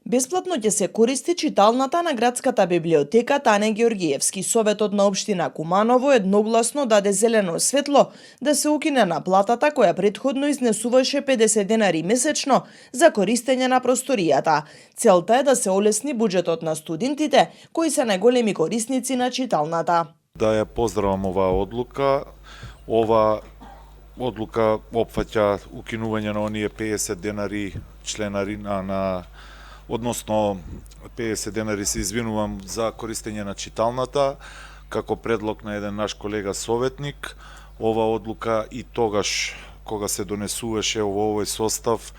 Бесплатно ќе се користи читалната на градската библиотека Тане Георгиевски. Советот на општина Куманово едногласно даде зелено светло да се укине наплатата која претходно изнесуваше 50 денари месечно за користење на просторијата. Целта е да се олесни буџетот на студентите кои се најголеми корисници на читалната. Да ја поздравам оваа одлука. Ова одлука опфаќа укинување на оние 50 денари членарина на односно 50 денари се извинувам за користење на читалната, како предлог на еден наш колега советник. Ова одлука и тогаш кога се донесуваше во овој состав,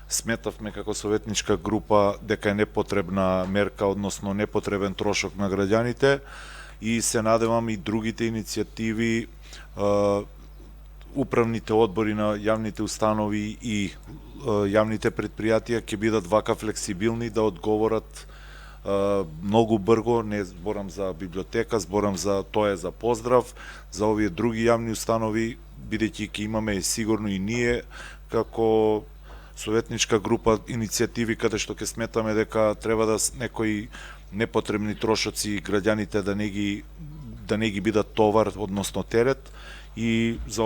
сметавме како советничка група дека е непотребна мерка, односно непотребен трошок на граѓаните и се надевам и другите иницијативи, управните одбори на јавните установи и јавните предпријатија ќе бидат вака флексибилни да одговорат многу брзо. Не зборам за библиотека, зборам за тоа за поздрав, за овие други јавни установи, бидејќи ќе имаме сигурно и ние како советничка група иницијативи каде што ќе сметаме дека треба да некои непотребни трошоци граѓаните да не ги бидат товар, односно терет, и за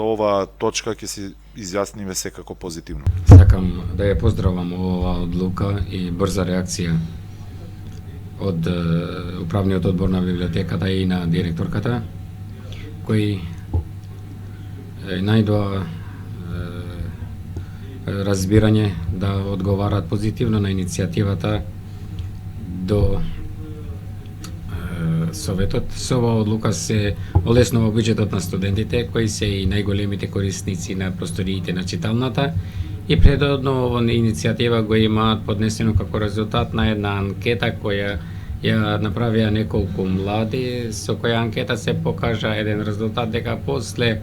ова точка ќе се изјасниме секако позитивно. Сакам да ја поздравам оваа одлука и брза реакција од управниот одбор на библиотеката и на директорката, кои најдоа разбирање да одговарат позитивно на иницијативата до Советот. Со оваа одлука се олеснува буџетот на студентите, кои се и најголемите корисници на просториите на читалната, и предодно оваа иницијатива го имаат поднесено како резултат на една анкета која ја направија неколку млади, со која анкета се покажа еден резултат дека после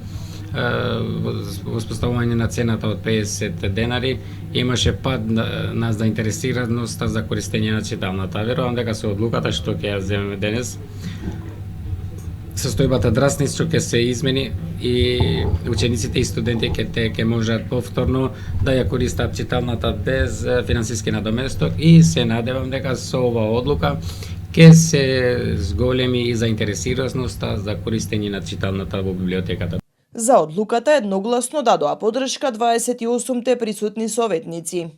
воспоставување на цената од 50 денари имаше пад на заинтересираноста за користење на читалната. Верувам дека со одлуката што ќе ја земеме денес, состојбата драстично ќе се измени и учениците и студентите ќе можат повторно да ја користат читалната без финансиски надоместок, и се надевам дека со оваа одлука ќе се зголеми и заинтересираноста за користење на читалната во библиотеката. За одлуката едногласно дадоа поддршка 28-те присутни советници.